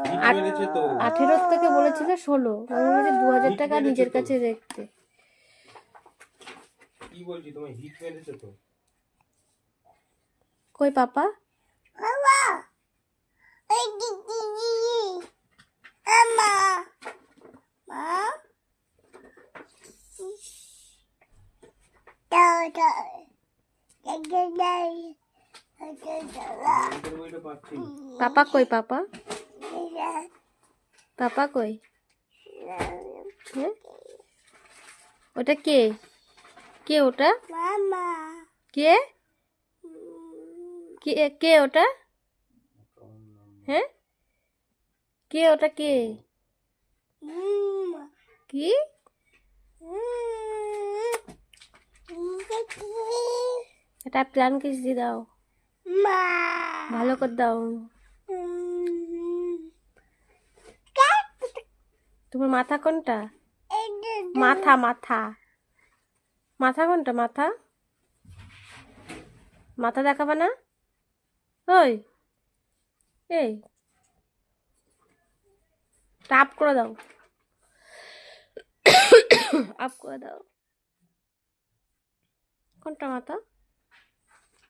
Hit মেরেছে তো। 18 থেকে বলেছিল 16, আমি বলেছি 2000 টাকা মেরেছে নিজের তো। কাছে রাখতে। কি বলছি, তোমার হিট মেরেছে তো। কই পাপা? গণিতের বইটা পাচ্ছি না। পাপা কই পাপা? পাপা কই? হ্যাঁ, ওটা কে? কে ওটা? কে? কে কে ওটা? হ্যাঁ, কে ওটা? কে? কি? এটা প্ল্যান কিস দিয়ে দাও, ভালো করে দাও। তোমার মাথা কোনটা? মাথা মাথা মাথা কোনটা? মাথা মাথা দেখাবা না? ওই, এই আপ করে দাও, আপ করে দাও। কোনটা মাথা?